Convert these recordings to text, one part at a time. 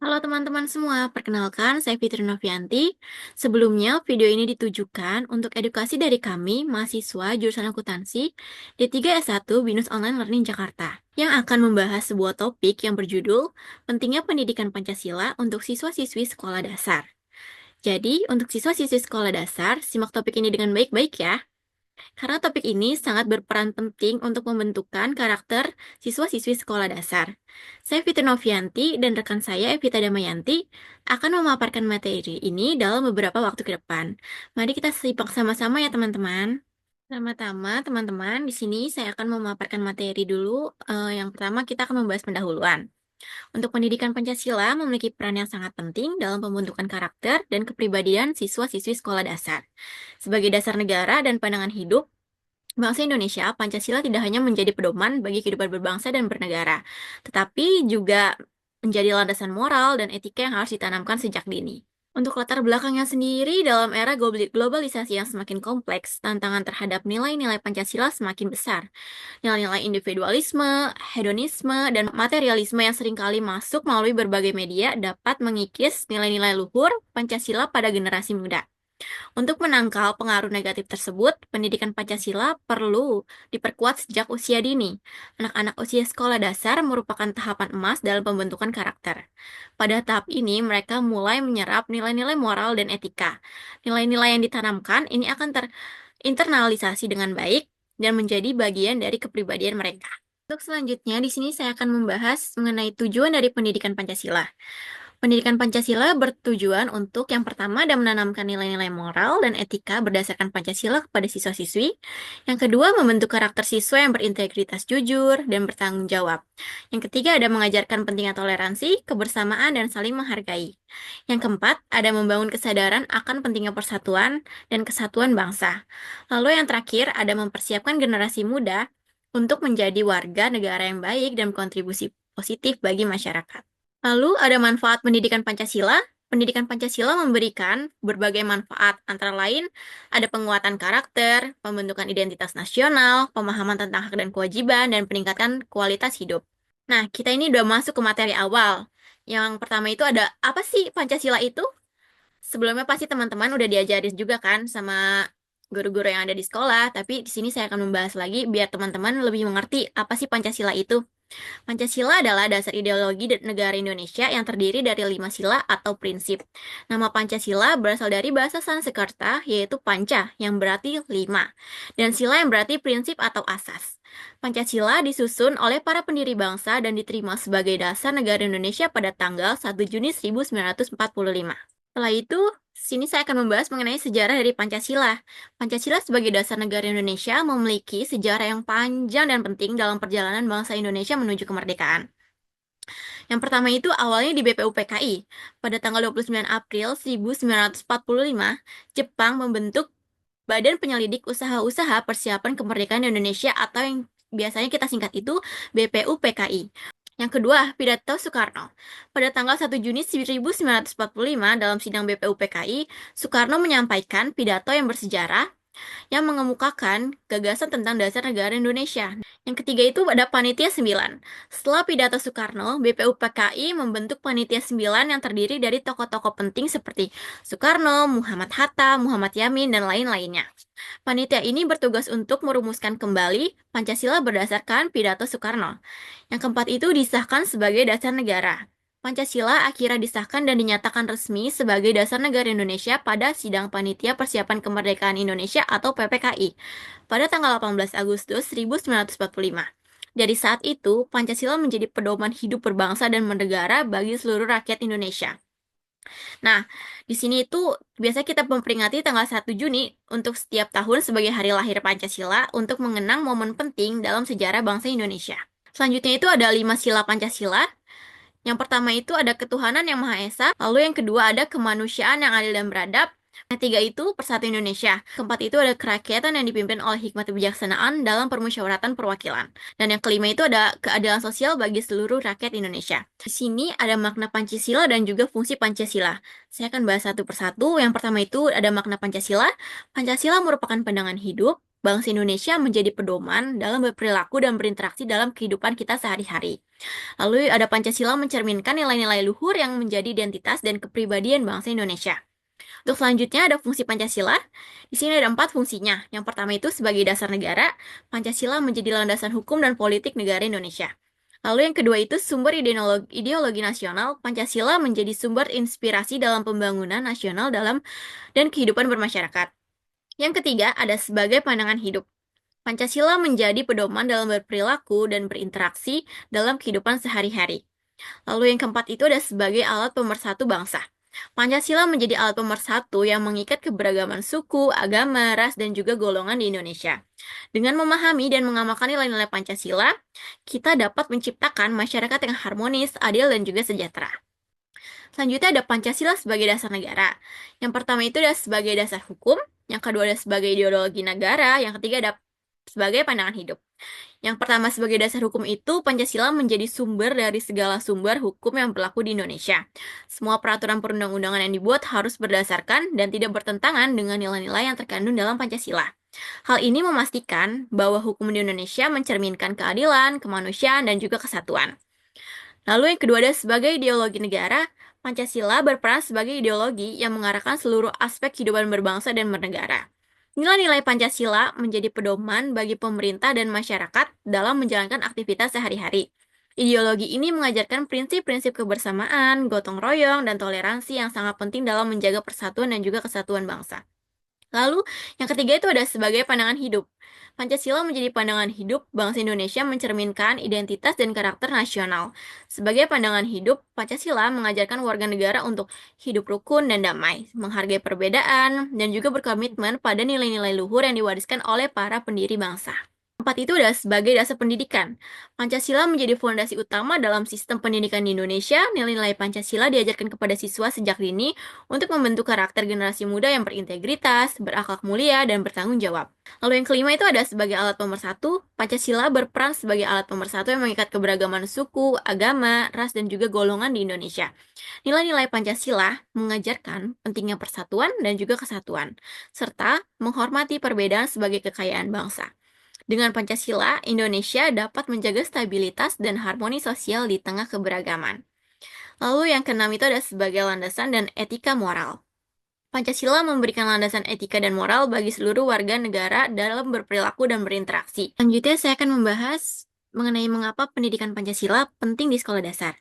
Halo teman-teman semua, perkenalkan saya Fitri Novianti. Sebelumnya, video ini ditujukan untuk edukasi dari kami, mahasiswa jurusan akuntansi D3 S1 BINUS Online Learning Jakarta, yang akan membahas sebuah topik yang berjudul Pentingnya Pendidikan Pancasila untuk Siswa-siswi Sekolah Dasar. Jadi, untuk siswa-siswi sekolah dasar, simak topik ini dengan baik-baik ya. Karena topik ini sangat berperan penting untuk membentukkan karakter siswa-siswi sekolah dasar. Saya Fitri Novianti dan rekan saya Evita Damayanti akan memaparkan materi ini dalam beberapa waktu ke depan. Mari kita simak sama-sama ya teman-teman. Pertama-tama, teman-teman, di sini saya akan memaparkan materi dulu. Yang pertama, kita akan membahas pendahuluan. Untuk pendidikan Pancasila memiliki peran yang sangat penting dalam pembentukan karakter dan kepribadian siswa-siswi sekolah dasar. Sebagai dasar negara dan pandangan hidup, bangsa Indonesia, Pancasila tidak hanya menjadi pedoman bagi kehidupan berbangsa dan bernegara, tetapi juga menjadi landasan moral dan etika yang harus ditanamkan sejak dini. Untuk latar belakangnya sendiri, dalam era globalisasi yang semakin kompleks, tantangan terhadap nilai-nilai Pancasila semakin besar. Nilai-nilai individualisme, hedonisme, dan materialisme yang seringkali masuk melalui berbagai media dapat mengikis nilai-nilai luhur Pancasila pada generasi muda. Untuk menangkal pengaruh negatif tersebut, pendidikan Pancasila perlu diperkuat sejak usia dini. Anak-anak usia sekolah dasar merupakan tahapan emas dalam pembentukan karakter. Pada tahap ini, mereka mulai menyerap nilai-nilai moral dan etika. Nilai-nilai yang ditanamkan ini akan terinternalisasi dengan baik dan menjadi bagian dari kepribadian mereka. Untuk selanjutnya, di sini saya akan membahas mengenai tujuan dari pendidikan Pancasila. Pendidikan Pancasila bertujuan untuk yang pertama dan menanamkan nilai-nilai moral dan etika berdasarkan Pancasila kepada siswa-siswi. Yang kedua, membentuk karakter siswa yang berintegritas jujur dan bertanggung jawab. Yang ketiga, ada mengajarkan pentingnya toleransi, kebersamaan, dan saling menghargai. Yang keempat, ada membangun kesadaran akan pentingnya persatuan dan kesatuan bangsa. Lalu yang terakhir, ada mempersiapkan generasi muda untuk menjadi warga negara yang baik dan berkontribusi positif bagi masyarakat. Lalu ada manfaat pendidikan Pancasila. Pendidikan Pancasila memberikan berbagai manfaat, antara lain ada penguatan karakter, pembentukan identitas nasional, pemahaman tentang hak dan kewajiban, dan peningkatan kualitas hidup. Nah, kita ini udah masuk ke materi awal. Yang pertama itu ada, apa sih Pancasila itu? Sebelumnya pasti teman-teman udah diajarin juga kan sama guru-guru yang ada di sekolah, tapi di sini saya akan membahas lagi biar teman-teman lebih mengerti apa sih Pancasila itu. Pancasila adalah dasar ideologi negara Indonesia yang terdiri dari 5 sila atau prinsip. Nama Pancasila berasal dari bahasa Sanskerta, yaitu panca, yang berarti 5, dan sila yang berarti prinsip atau asas. Pancasila disusun oleh para pendiri bangsa dan diterima sebagai dasar negara Indonesia pada tanggal 1 Juni 1945. Setelah itu, sini saya akan membahas mengenai sejarah dari Pancasila. Pancasila sebagai dasar negara Indonesia memiliki sejarah yang panjang dan penting dalam perjalanan bangsa Indonesia menuju kemerdekaan. Yang pertama itu awalnya di BPUPKI. Pada tanggal 29 April 1945, Jepang membentuk Badan Penyelidik Usaha-Usaha Persiapan Kemerdekaan Indonesia atau yang biasanya kita singkat itu BPUPKI. Yang kedua, pidato Soekarno. Pada tanggal 1 Juni 1945 dalam sidang BPUPKI, Soekarno menyampaikan pidato yang bersejarah yang mengemukakan gagasan tentang dasar negara Indonesia. Yang ketiga itu ada Panitia 9. Setelah pidato Soekarno, BPUPKI membentuk Panitia 9 yang terdiri dari tokoh-tokoh penting seperti Soekarno, Muhammad Hatta, Muhammad Yamin, dan lain-lainnya. Panitia ini bertugas untuk merumuskan kembali Pancasila berdasarkan pidato Soekarno. Yang keempat itu disahkan sebagai dasar negara. Pancasila akhirnya disahkan dan dinyatakan resmi sebagai dasar negara Indonesia pada Sidang Panitia Persiapan Kemerdekaan Indonesia atau PPKI pada tanggal 18 Agustus 1945. Dari saat itu, Pancasila menjadi pedoman hidup berbangsa dan bernegara bagi seluruh rakyat Indonesia. Nah, di sini itu biasa kita memperingati tanggal 1 Juni untuk setiap tahun sebagai hari lahir Pancasila untuk mengenang momen penting dalam sejarah bangsa Indonesia. Selanjutnya itu ada 5 sila Pancasila. Yang pertama itu ada ketuhanan yang Maha Esa, lalu yang kedua ada kemanusiaan yang adil dan beradab, yang ketiga itu persatuan Indonesia, keempat itu ada kerakyatan yang dipimpin oleh hikmat kebijaksanaan dalam permusyawaratan perwakilan, dan yang kelima itu ada keadilan sosial bagi seluruh rakyat Indonesia. Di sini ada makna Pancasila dan juga fungsi Pancasila. Saya akan bahas satu persatu. Yang pertama itu ada makna Pancasila. Pancasila merupakan pandangan hidup, bangsa Indonesia menjadi pedoman dalam berperilaku dan berinteraksi dalam kehidupan kita sehari-hari. Lalu ada Pancasila mencerminkan nilai-nilai luhur yang menjadi identitas dan kepribadian bangsa Indonesia. Untuk selanjutnya ada fungsi Pancasila. Di sini ada 4 fungsinya. Yang pertama itu sebagai dasar negara, Pancasila menjadi landasan hukum dan politik negara Indonesia. Lalu yang kedua itu sumber ideologi nasional, Pancasila menjadi sumber inspirasi dalam pembangunan nasional dan kehidupan bermasyarakat. Yang ketiga ada sebagai pandangan hidup. Pancasila menjadi pedoman dalam berperilaku dan berinteraksi dalam kehidupan sehari-hari. Lalu yang keempat itu ada sebagai alat pemersatu bangsa. Pancasila menjadi alat pemersatu yang mengikat keberagaman suku, agama, ras, dan juga golongan di Indonesia. Dengan memahami dan mengamalkan nilai-nilai Pancasila, kita dapat menciptakan masyarakat yang harmonis, adil, dan juga sejahtera. Selanjutnya ada Pancasila sebagai dasar negara. Yang pertama itu ada sebagai dasar hukum, yang kedua ada sebagai ideologi negara, yang ketiga ada sebagai pandangan hidup. Yang pertama sebagai dasar hukum itu, Pancasila menjadi sumber dari segala sumber hukum yang berlaku di Indonesia. Semua peraturan perundang-undangan yang dibuat harus berdasarkan dan tidak bertentangan dengan nilai-nilai yang terkandung dalam Pancasila. Hal ini memastikan bahwa hukum di Indonesia mencerminkan keadilan, kemanusiaan, dan juga kesatuan. Lalu yang kedua ada sebagai ideologi negara, Pancasila berperan sebagai ideologi yang mengarahkan seluruh aspek kehidupan berbangsa dan bernegara. Nilai-nilai Pancasila menjadi pedoman bagi pemerintah dan masyarakat dalam menjalankan aktivitas sehari-hari. Ideologi ini mengajarkan prinsip-prinsip kebersamaan, gotong royong, dan toleransi yang sangat penting dalam menjaga persatuan dan juga kesatuan bangsa. Lalu, yang ketiga itu ada sebagai pandangan hidup. Pancasila menjadi pandangan hidup bangsa Indonesia mencerminkan identitas dan karakter nasional. Sebagai pandangan hidup, Pancasila mengajarkan warga negara untuk hidup rukun dan damai, menghargai perbedaan, dan juga berkomitmen pada nilai-nilai luhur yang diwariskan oleh para pendiri bangsa. Empat itu adalah sebagai dasar pendidikan. Pancasila menjadi fondasi utama dalam sistem pendidikan di Indonesia. Nilai-nilai Pancasila diajarkan kepada siswa sejak dini untuk membentuk karakter generasi muda yang berintegritas, berakhlak mulia, dan bertanggung jawab. Lalu yang kelima itu ada sebagai alat pemersatu. Pancasila berperan sebagai alat pemersatu yang mengikat keberagaman suku, agama, ras, dan juga golongan di Indonesia. Nilai-nilai Pancasila mengajarkan pentingnya persatuan dan juga kesatuan, serta menghormati perbedaan sebagai kekayaan bangsa. Dengan Pancasila, Indonesia dapat menjaga stabilitas dan harmoni sosial di tengah keberagaman. Lalu yang keenam itu ada sebagai landasan dan etika moral. Pancasila memberikan landasan etika dan moral bagi seluruh warga negara dalam berperilaku dan berinteraksi. Selanjutnya saya akan membahas mengenai mengapa pendidikan Pancasila penting di sekolah dasar.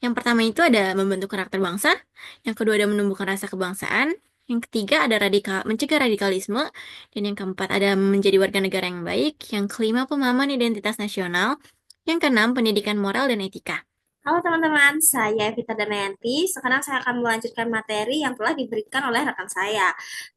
Yang pertama itu ada membentuk karakter bangsa, yang kedua ada menumbuhkan rasa kebangsaan, yang ketiga ada mencegah radikalisme, dan yang keempat ada menjadi warga negara yang baik, yang kelima pemahaman identitas nasional, yang keenam pendidikan moral dan etika. Halo teman-teman, saya Evita Damayanti. Sekarang saya akan melanjutkan materi yang telah diberikan oleh rekan saya.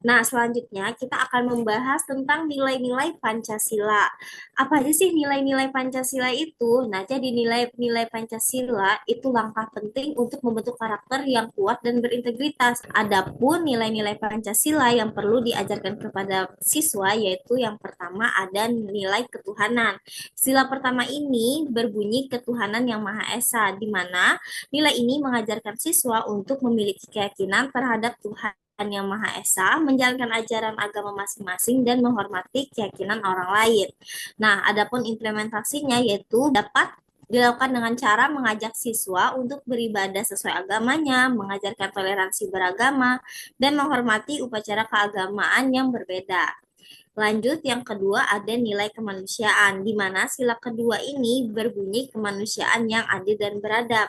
Nah, selanjutnya kita akan membahas tentang nilai-nilai Pancasila. Apa aja sih nilai-nilai Pancasila itu? Nah, jadi nilai-nilai Pancasila itu langkah penting untuk membentuk karakter yang kuat dan berintegritas. Adapun nilai-nilai Pancasila yang perlu diajarkan kepada siswa yaitu yang pertama ada nilai ketuhanan. Sila pertama ini berbunyi ketuhanan yang Maha Esa, di mana nilai ini mengajarkan siswa untuk memiliki keyakinan terhadap Tuhan yang Maha Esa, menjalankan ajaran agama masing-masing, dan menghormati keyakinan orang lain. Nah, adapun implementasinya yaitu dapat dilakukan dengan cara mengajak siswa untuk beribadah sesuai agamanya, mengajarkan toleransi beragama, dan menghormati upacara keagamaan yang berbeda. Lanjut, yang kedua ada nilai kemanusiaan, di mana sila kedua ini berbunyi kemanusiaan yang adil dan beradab.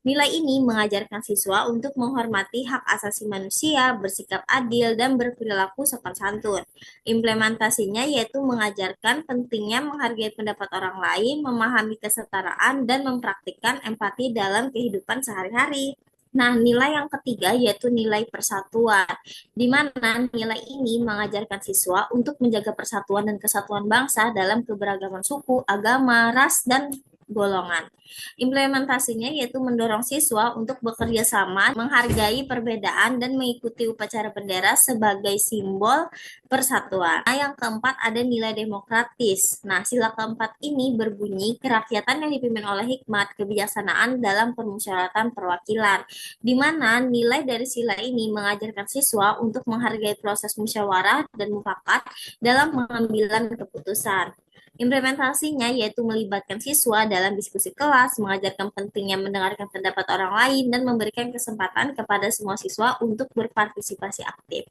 Nilai ini mengajarkan siswa untuk menghormati hak asasi manusia, bersikap adil, dan berperilaku sopan santun. Implementasinya yaitu mengajarkan pentingnya menghargai pendapat orang lain, memahami kesetaraan, dan mempraktikkan empati dalam kehidupan sehari-hari. Nah, nilai yang ketiga yaitu nilai persatuan, di mana nilai ini mengajarkan siswa untuk menjaga persatuan dan kesatuan bangsa dalam keberagaman suku, agama, ras, dan golongan. Implementasinya yaitu mendorong siswa untuk bekerja sama, menghargai perbedaan, dan mengikuti upacara bendera sebagai simbol persatuan. Nah, yang keempat ada nilai demokratis. Nah, sila keempat ini berbunyi kerakyatan yang dipimpin oleh hikmat, kebijaksanaan dalam permusyawaratan perwakilan, di mana nilai dari sila ini mengajarkan siswa untuk menghargai proses musyawarah dan mufakat dalam pengambilan keputusan. Implementasinya yaitu melibatkan siswa dalam diskusi kelas, mengajarkan pentingnya mendengarkan pendapat orang lain, dan memberikan kesempatan kepada semua siswa untuk berpartisipasi aktif.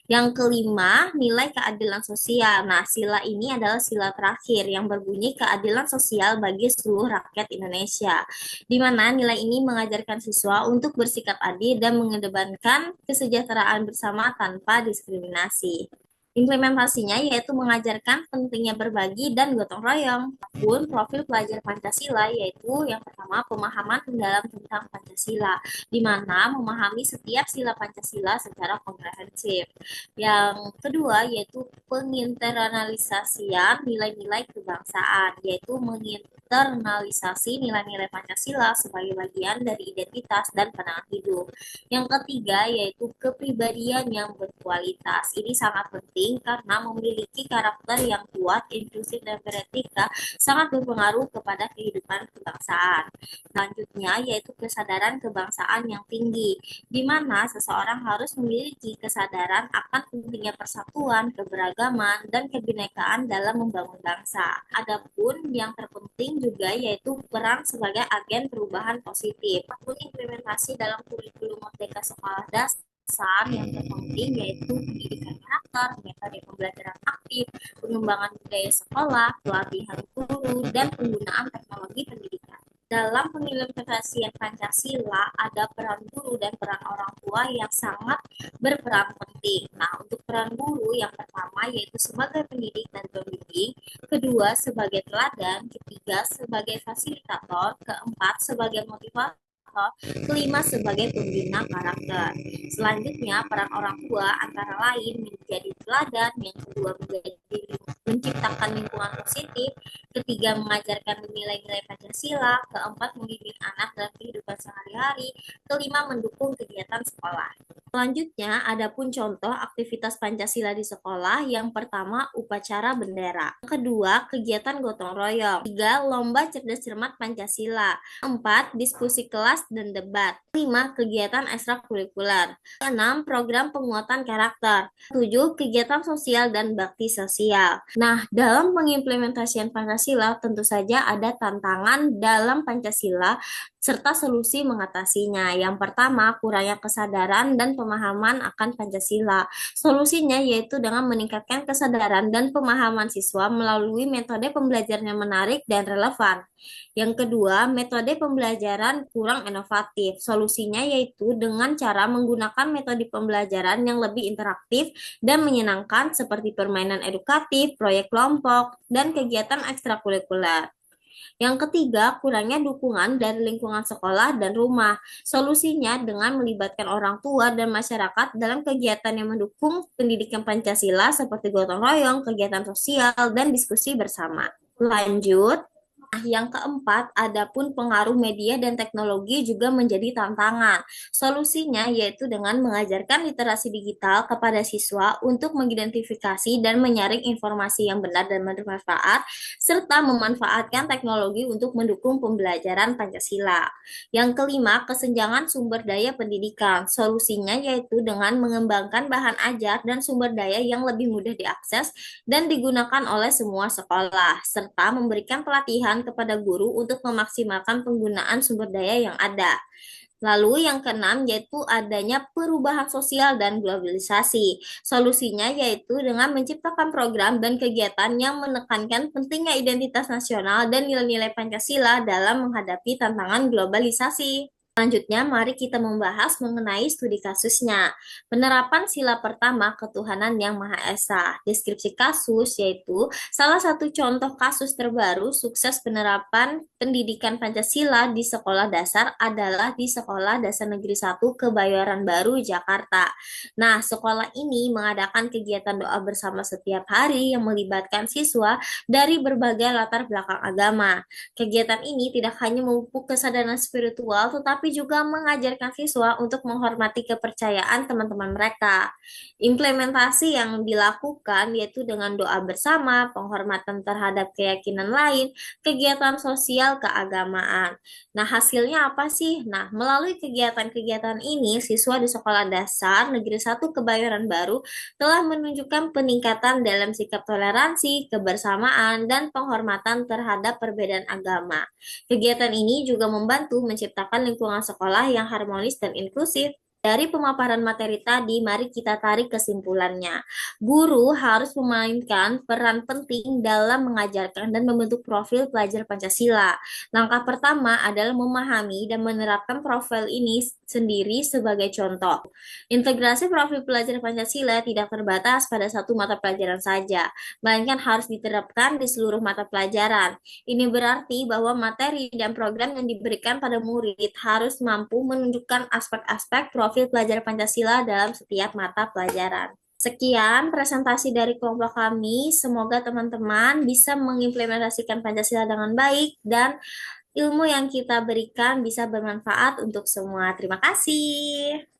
Yang kelima, nilai keadilan sosial. Nah, sila ini adalah sila terakhir yang berbunyi keadilan sosial bagi seluruh rakyat Indonesia, di mana nilai ini mengajarkan siswa untuk bersikap adil dan mengedepankan kesejahteraan bersama tanpa diskriminasi. Implementasinya yaitu mengajarkan pentingnya berbagi dan gotong royong. Pun profil pelajar Pancasila yaitu yang pertama pemahaman mendalam tentang Pancasila, di mana memahami setiap sila Pancasila secara komprehensif. Yang kedua yaitu penginternalisasian nilai-nilai kebangsaan, yaitu menginternalisasi nilai-nilai Pancasila sebagai bagian dari identitas dan pandangan hidup. Yang ketiga yaitu kepribadian yang berkualitas. Ini sangat penting karena memiliki karakter yang kuat, inklusif, dan beretika sangat berpengaruh kepada kehidupan kebangsaan. Selanjutnya yaitu kesadaran kebangsaan yang tinggi, di mana seseorang harus memiliki kesadaran akan pentingnya persatuan, keberagaman, dan kebinekaan dalam membangun bangsa. Adapun yang terpenting juga yaitu peran sebagai agen perubahan positif. Adapun implementasi dalam kurikulum Merdeka Sekolah Dasar yang terpenting yaitu pendidikan karakter, metode pembelajaran aktif, pengembangan budaya sekolah, pelatihan guru, dan penggunaan teknologi pendidikan. Dalam pengimplementasian Pancasila ada peran guru dan peran orang tua yang sangat berperan penting. Nah, untuk peran guru yang pertama yaitu sebagai pendidik dan pembimbing, kedua sebagai teladan, ketiga sebagai fasilitator, keempat sebagai motivator, kelima sebagai pembina karakter. Selanjutnya, peran orang tua antara lain menjadi teladan, yang kedua menjadi menciptakan lingkungan positif, ketiga mengajarkan nilai-nilai Pancasila, keempat membimbing anak dalam kehidupan sehari-hari, kelima mendukung kegiatan sekolah. Selanjutnya, ada pun contoh aktivitas Pancasila di sekolah. Yang pertama, upacara bendera. Yang kedua, kegiatan gotong royong. Tiga, lomba cerdas cermat Pancasila. Empat, diskusi kelas dan debat. Lima, kegiatan ekstrakurikuler. Enam, program penguatan karakter. Tujuh, kegiatan sosial dan bakti sosial. Nah, dalam pengimplementasian Pancasila tentu saja ada tantangan dalam Pancasila serta solusi mengatasinya. Yang pertama, kurangnya kesadaran dan pemahaman akan Pancasila. Solusinya yaitu dengan meningkatkan kesadaran dan pemahaman siswa melalui metode pembelajaran yang menarik dan relevan. Yang kedua, metode pembelajaran kurang inovatif. Solusinya yaitu dengan cara menggunakan metode pembelajaran yang lebih interaktif dan menyenangkan seperti permainan edukatif, proyek kelompok, dan kegiatan ekstrakurikuler. Yang ketiga, kurangnya dukungan dari lingkungan sekolah dan rumah. Solusinya dengan melibatkan orang tua dan masyarakat dalam kegiatan yang mendukung pendidikan Pancasila seperti gotong royong, kegiatan sosial, dan diskusi bersama. Lanjut. Nah, yang keempat, adapun pengaruh media dan teknologi juga menjadi tantangan. Solusinya yaitu dengan mengajarkan literasi digital kepada siswa untuk mengidentifikasi dan menyaring informasi yang benar dan bermanfaat, serta memanfaatkan teknologi untuk mendukung pembelajaran Pancasila. Yang kelima, kesenjangan sumber daya pendidikan. Solusinya yaitu dengan mengembangkan bahan ajar dan sumber daya yang lebih mudah diakses dan digunakan oleh semua sekolah, serta memberikan pelatihan kepada guru untuk memaksimalkan penggunaan sumber daya yang ada. Lalu yang keenam yaitu adanya perubahan sosial dan globalisasi. Solusinya yaitu dengan menciptakan program dan kegiatan yang menekankan pentingnya identitas nasional dan nilai-nilai Pancasila dalam menghadapi tantangan globalisasi. Selanjutnya, mari kita membahas mengenai studi kasusnya. Penerapan sila pertama, ketuhanan yang Maha Esa. Deskripsi kasus yaitu salah satu contoh kasus terbaru sukses penerapan pendidikan Pancasila di sekolah dasar adalah di Sekolah Dasar Negeri 1 Kebayoran Baru, Jakarta. Nah, sekolah ini mengadakan kegiatan doa bersama setiap hari yang melibatkan siswa dari berbagai latar belakang agama. Kegiatan ini tidak hanya memupuk kesadaran spiritual, tetapi juga mengajarkan siswa untuk menghormati kepercayaan teman-teman mereka. Implementasi yang dilakukan yaitu dengan doa bersama, penghormatan terhadap keyakinan lain, kegiatan sosial keagamaan. Nah, hasilnya apa sih? Nah, melalui kegiatan-kegiatan ini, siswa di Sekolah Dasar Negeri 1 Kebayoran Baru telah menunjukkan peningkatan dalam sikap toleransi, kebersamaan, dan penghormatan terhadap perbedaan agama. Kegiatan ini juga membantu menciptakan lingkungan sekolah yang harmonis dan inklusif. Dari pemaparan materi tadi, mari kita tarik kesimpulannya. Guru harus memainkan peran penting dalam mengajarkan dan membentuk profil pelajar Pancasila. Langkah pertama adalah memahami dan menerapkan profil ini sendiri sebagai contoh. Integrasi profil pelajar Pancasila tidak terbatas pada satu mata pelajaran saja, melainkan harus diterapkan di seluruh mata pelajaran. Ini berarti bahwa materi dan program yang diberikan pada murid harus mampu menunjukkan aspek-aspek profil pelajar Pancasila dalam setiap mata pelajaran. Sekian presentasi dari kelompok kami. Semoga teman-teman bisa mengimplementasikan Pancasila dengan baik dan ilmu yang kita berikan bisa bermanfaat untuk semua. Terima kasih.